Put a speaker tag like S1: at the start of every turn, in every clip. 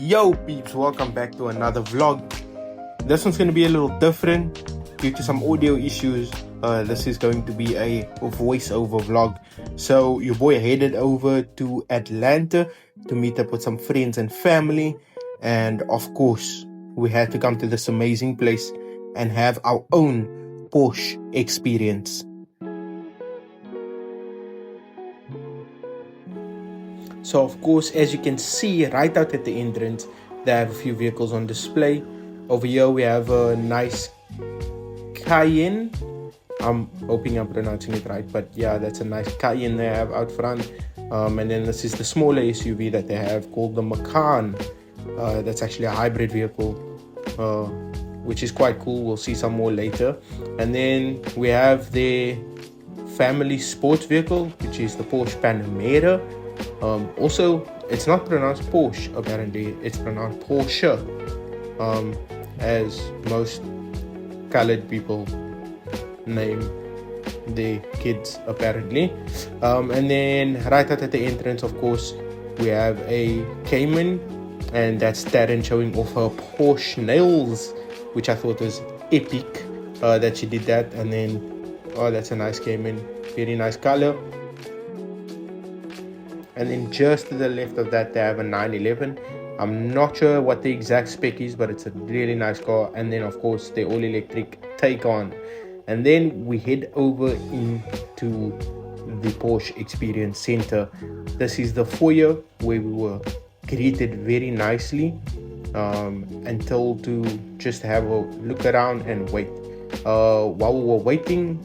S1: Yo peeps, welcome back to another vlog. This one's going to be a little different due to some audio issues. This is going to be a voiceover vlog. So your boy headed over to Atlanta to meet up with some friends and family, and of course we had to come to this amazing place and have our own Porsche experience. So of course, as you can see right out at the entrance, they have a few vehicles on display. Over here we have a nice Cayenne. I'm hoping I'm pronouncing it right, but yeah, that's a nice Cayenne they have out front. And then this is the smaller SUV that they have called the Macan. That's actually a hybrid vehicle, which is quite cool. We'll see some more later. And then we have the family sports vehicle, which is the Porsche Panamera. Also, it's not pronounced Porsche, apparently it's pronounced Porsche, as most colored people name their kids apparently. And then right out at the entrance, of course, we have a Cayman, and that's Taryn showing off her Porsche nails, which I thought was epic that she did that. And then, oh, that's a nice Cayman, very nice color. And then just to the left of that, they have a 911. I'm not sure what the exact spec is, but it's a really nice car. And then of course the all-electric Taycan. And then we head over into the Porsche Experience Center. This is the foyer where we were greeted very nicely and told to just have a look around and wait. While we were waiting,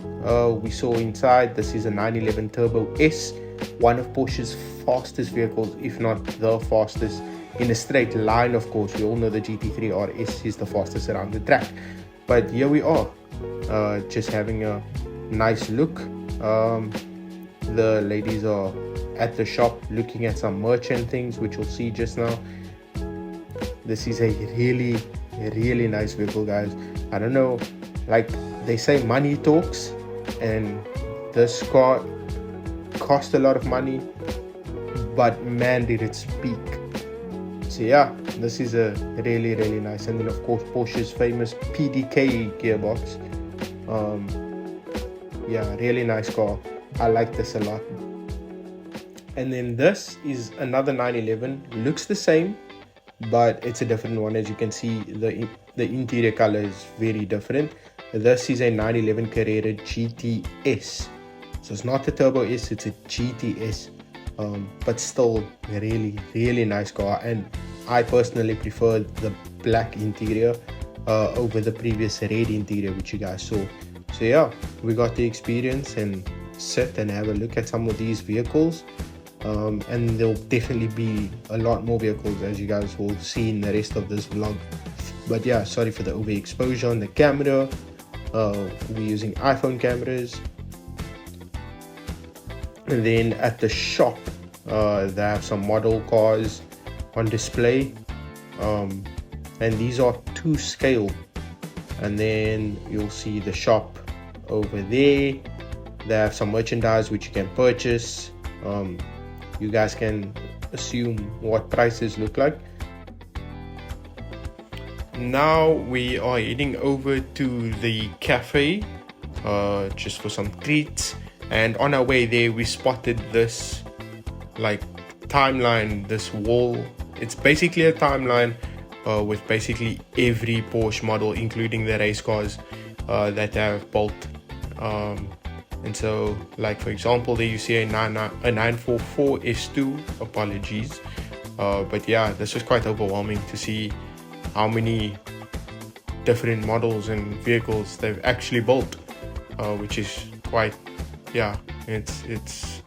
S1: we saw inside, this is a 911 Turbo S, one of Porsche's fastest vehicles, if not the fastest in a straight line. Of course, we all know the GT3 RS is the fastest around the track, but here we are, just having a nice look. The ladies are at the shop looking at some merchant things, which you'll see just now. This is a really nice vehicle, guys. I don't know, like they say money talks, and this car cost a lot of money, but man did it speak. So yeah, this is a really nice. And then of course Porsche's famous PDK gearbox. Yeah, really nice car. I like this a lot. And then this is another 911, looks the same, but it's a different one. As you can see, the interior color is very different. This is a 911 Carrera GTS. So it's not a Turbo S, it's a GTS, but still a really nice car. And I personally prefer the black interior over the previous red interior which you guys saw. So yeah, we got the experience and sit and have a look at some of these vehicles, and there'll definitely be a lot more vehicles, as you guys will see in the rest of this vlog. But yeah, sorry for the overexposure on the camera. We're using iPhone cameras. And then at the shop, they have some model cars on display, and these are to scale. And then you'll see the shop over there. They have some merchandise which you can purchase. You guys can assume what prices look like. Now we are heading over to the cafe just for some treats. And on our way there, we spotted this like timeline, this wall. It's basically a timeline with basically every Porsche model, including the race cars that they have built. And so, like for example, there you see a 944 S2. Apologies, but yeah, this was quite overwhelming to see how many different models and vehicles they've actually built, which is quite. Yeah, it's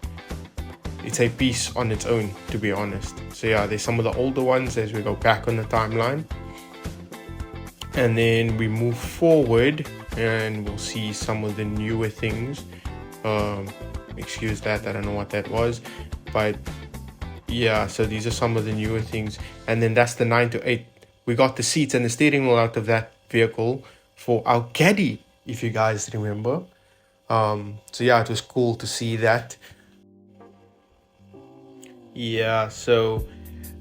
S1: a piece on its own, to be honest. So yeah, there's some of the older ones as we go back on the timeline, and then we move forward and we'll see some of the newer things. Excuse that, I don't know what that was, but yeah, so these are some of the newer things. And then that's the 928. We got the seats and the steering wheel out of that vehicle for our caddy, if you guys remember. So yeah, it was cool to see that. Yeah, so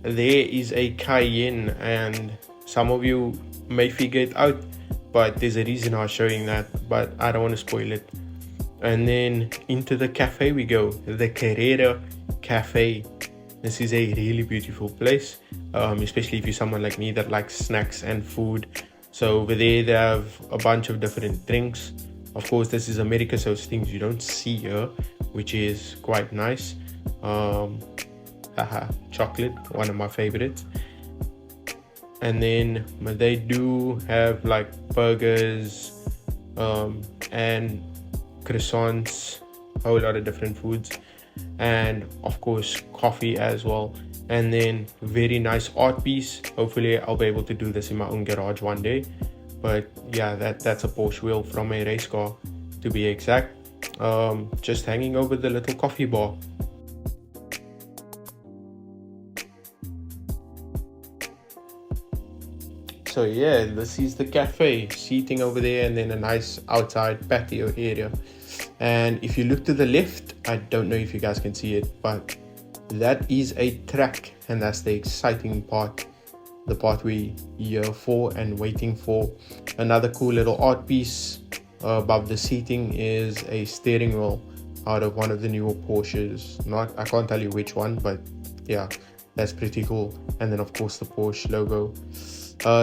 S1: there is a cayenne, and some of you may figure it out, but there's a reason I'm showing that, but I don't want to spoil it. And then into the cafe we go, the Carrera Cafe. This is a really beautiful place, especially if you're someone like me that likes snacks and food. So over there they have a bunch of different drinks. Of course, this is America, so it's things you don't see here, which is quite nice. Chocolate, one of my favorites. And then they do have like burgers and croissants, a whole lot of different foods, and of course coffee as well. And then very nice art piece. Hopefully I'll be able to do this in my own garage one day. But yeah, that's a Porsche wheel from a race car, to be exact, just hanging over the little coffee bar. So yeah, this is the cafe, seating over there, and then a nice outside patio area. And if you look to the left, I don't know if you guys can see it, but that is a track, and that's the exciting part, the part we're here for and waiting for. Another cool little art piece above the seating is a steering wheel out of one of the newer Porsches. I can't tell you which one, but yeah, that's pretty cool. And then of course the Porsche logo.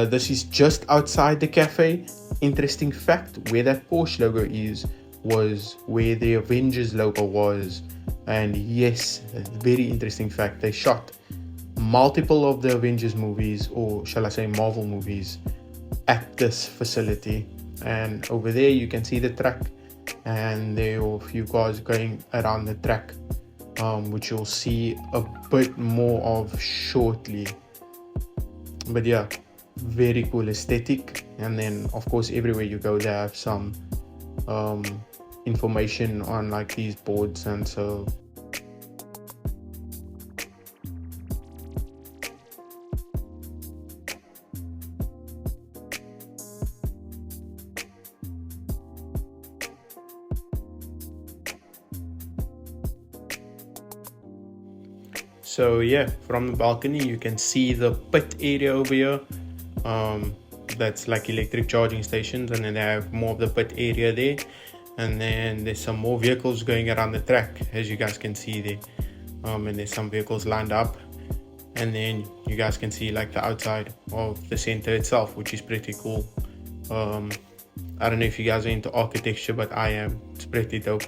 S1: This is just outside the cafe. Interesting fact, where that Porsche logo is was where the Avengers logo was. And yes, a very interesting fact, they shot multiple of the Avengers movies, or shall I say Marvel movies, at this facility. And over there you can see the track, and there are a few cars going around the track, which you'll see a bit more of shortly. But yeah, very cool aesthetic. And then of course everywhere you go they have some information on like these boards. And so yeah, from the balcony you can see the pit area over here. That's like electric charging stations, and then they have more of the pit area there. And then there's some more vehicles going around the track, as you guys can see there. And there's some vehicles lined up. And then you guys can see like the outside of the center itself, which is pretty cool. I don't know if you guys are into architecture, but I am. It's pretty dope.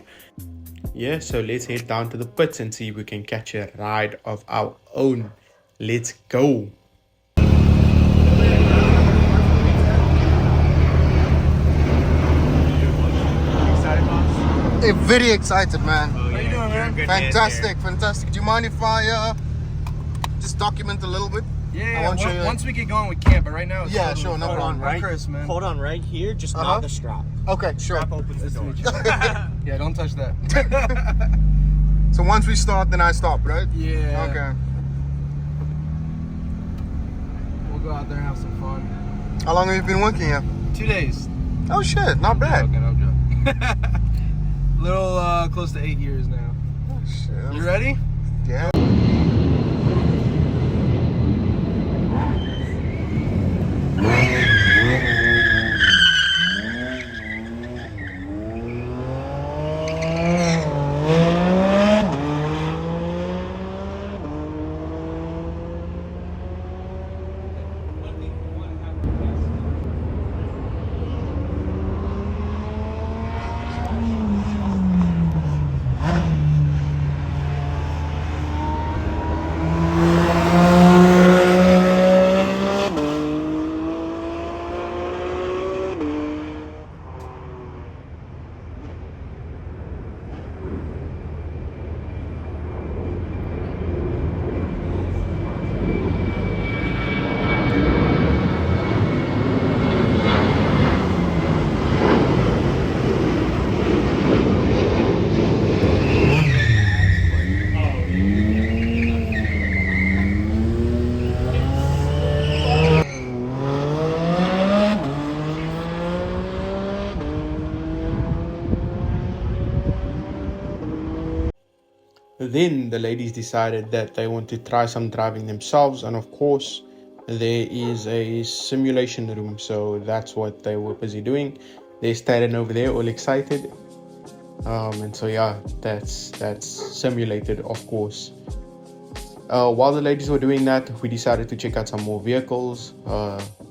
S1: Yeah, so let's head down to the pits and see if we can catch a ride of our own. Let's go.
S2: Very excited, man.
S3: Oh, yeah. How you doing, man?
S2: Fantastic. Do you mind if I just document a little bit?
S3: Yeah. Once we get going, we can. But right now, it's
S2: yeah, sure, no problem.
S3: Right, Chris, man.
S4: Hold on, right here. Just not the strap.
S2: Okay, sure.
S4: Strap opens the door.
S3: Yeah, don't touch that.
S2: So once we start, then I stop, right?
S3: Yeah.
S2: Okay.
S3: We'll go out there and have some fun.
S2: How long have you been working here?
S3: 2 days.
S2: Oh shit, not bad.
S3: I'm joking. Little close to 8 years now.
S2: Oh shit.
S3: You ready?
S2: Yeah.
S1: then the ladies decided that they want to try some driving themselves, and of course there is a simulation room, so that's what they were busy doing. They're standing over there all excited, and so yeah, that's simulated, of course. While the ladies were doing that, we decided to check out some more vehicles.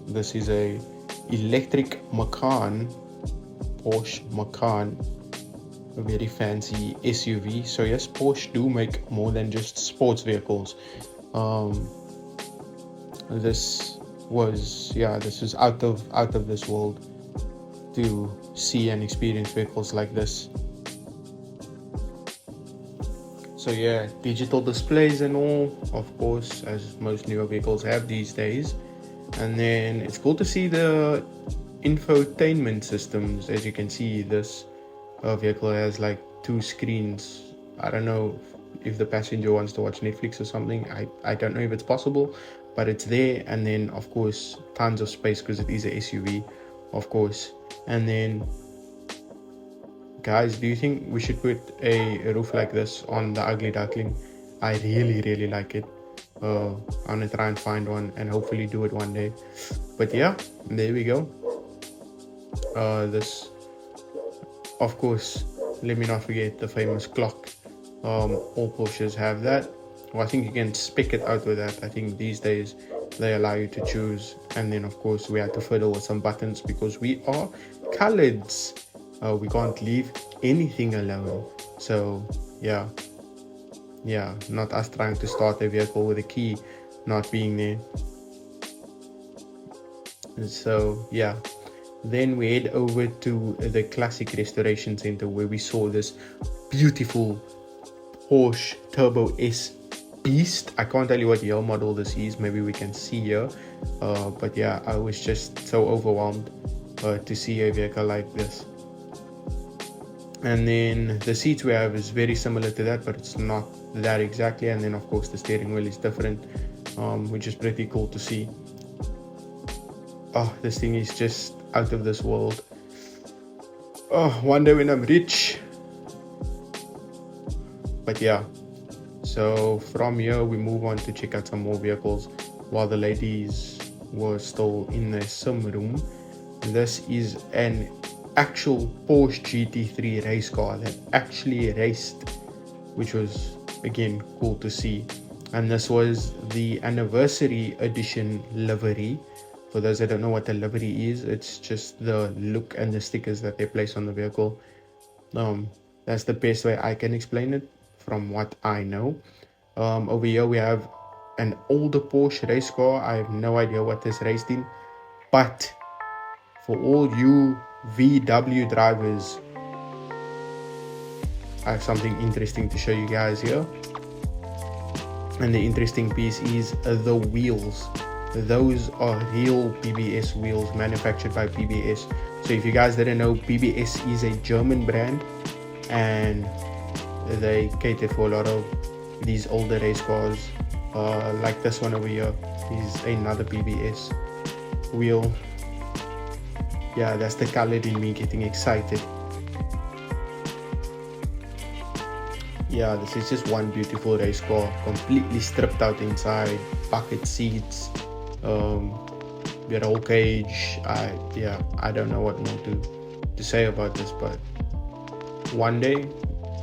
S1: This is a electric Macan, Porsche Macan, a very fancy SUV. So yes, Porsche do make more than just sports vehicles. This is out of this world to see and experience vehicles like this. So yeah, digital displays and all, of course, as most newer vehicles have these days. And then it's cool to see the infotainment systems. As you can see, this vehicle has like 2 screens. I don't know if the passenger wants to watch Netflix or something. I don't know if it's possible, but it's there. And then of course tons of space because it is a SUV, of course. And then guys, do you think we should put a roof like this on the Ugly Duckling? I really like it. I'm gonna try and find one and hopefully do it one day. But yeah, there we go. This, of course, let me not forget the famous clock. All Porsches have that. Well, I think you can spec it out with that. I think these days they allow you to choose, and then of course we had to fiddle with some buttons because we are coloreds. We can't leave anything alone. So yeah, not us trying to start a vehicle with a key not being there. And so yeah, then we head over to the Classic Restoration Center where we saw this beautiful Porsche Turbo S beast. I can't tell you what year model this is, maybe we can see here, but yeah, I was just so overwhelmed to see a vehicle like this. And then the seats we have is very similar to that, but it's not that exactly. And then of course the steering wheel is different, which is pretty cool to see. Oh, this thing is just out of this world. Oh, one day when I'm rich. But yeah, so from here we move on to check out some more vehicles while the ladies were still in the sim room. This is an actual Porsche GT3 race car that actually raced, which was again cool to see. And this was the anniversary edition livery. For those that don't know what a livery is, it's just the look and the stickers that they place on the vehicle. That's the best way I can explain it from what I know. Over here we have an older Porsche race car. I have no idea what this raced in, but for all you VW drivers, I have something interesting to show you guys here. And the interesting piece is the wheels. Those are real PBS wheels manufactured by PBS. So if you guys didn't know, PBS is a German brand and they cater for a lot of these older race cars, like this one over here is another PBS wheel. Yeah, that's the color in me getting excited. Yeah, this is just one beautiful race car, completely stripped out inside, bucket seats, with roll cage. I don't know what more to say about this, but one day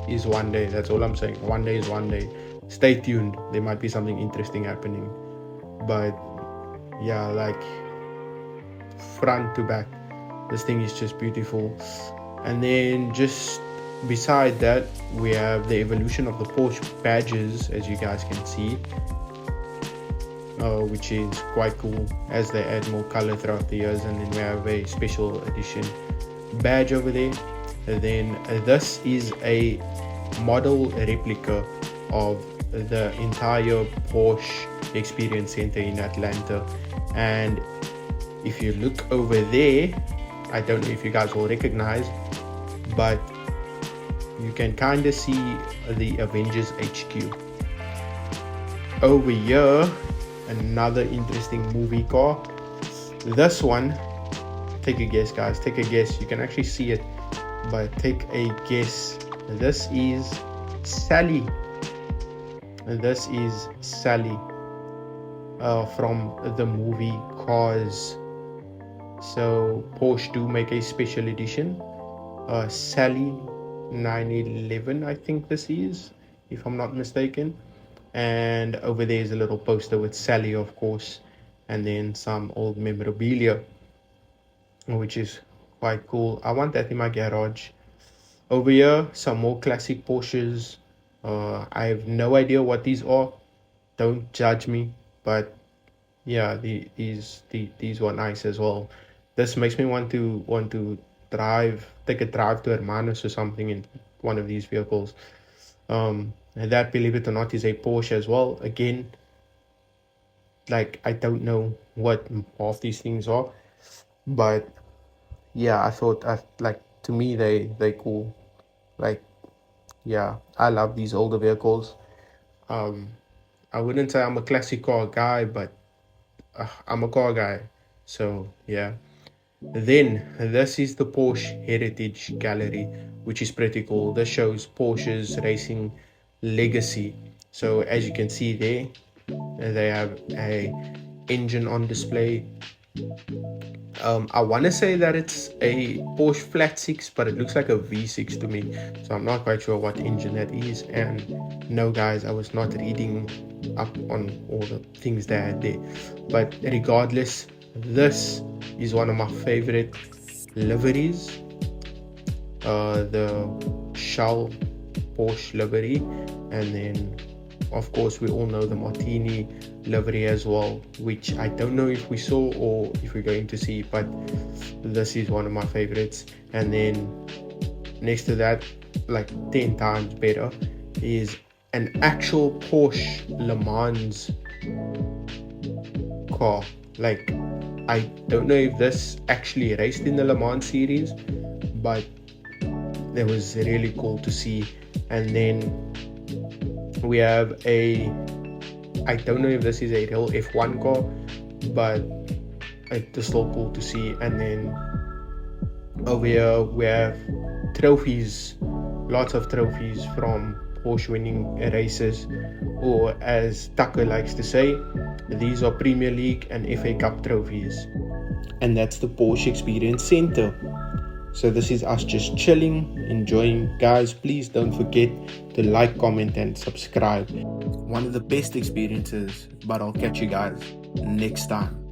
S1: is one day. That's all I'm saying. One day is one day. Stay tuned. There might be something interesting happening. But yeah, like front to back, this thing is just beautiful. And then just beside that, we have the evolution of the Porsche badges, as you guys can see, which is quite cool as they add more color throughout the years. And then we have a special edition badge over there. And then this is a model replica of the entire Porsche Experience Center in Atlanta. And if you look over there, I don't know if you guys will recognize, but you can kind of see the Avengers HQ. Over here, another interesting movie car. This one, take a guess guys, take a guess. You can actually see it, but take a guess. This is Sally this is Sally from the movie Cars. So Porsche do make a special edition, Sally 911, I think this is, if I'm not mistaken. And over there is a little poster with Sally, of course, and then some old memorabilia, which is quite cool. I want that in my garage. Over here, some more classic Porsches. I have no idea what these are. Don't judge me, but yeah, these were nice as well. This makes me want to take a drive to Hermanos or something in one of these vehicles. And that, believe it or not, is a Porsche as well. Again, like, I don't know what half these things are, but yeah, I thought, like, to me they cool. Like, yeah, I love these older vehicles. I wouldn't say I'm a classic car guy, but I'm a car guy. So yeah. Then this is the Porsche Heritage Gallery, which is pretty cool. This shows Porsche's racing legacy. So as you can see there, they have a engine on display. I want to say that it's a Porsche Flat 6, but it looks like a V6 to me, so I'm not quite sure what engine that is. And no guys, I was not reading up on all the things they had there, but regardless, this is one of my favorite liveries, the Shell Porsche livery. And then of course we all know the Martini livery as well, which I don't know if we saw or if we're going to see, but this is one of my favorites. And then next to that, like 10 times better, is an actual Porsche Le Mans car. Like, I don't know if this actually raced in the Le Mans series, but it was really cool to see. And then we have I don't know if this is a real F1 car, but it's still cool to see. And then over here we have trophies, lots of trophies from Porsche winning races, or as Tucker likes to say, these are Premier League and FA Cup trophies. And that's the Porsche Experience Center. So this is us just chilling, enjoying. Guys, please don't forget to like, comment and subscribe. One of the best experiences, but I'll catch you guys next time.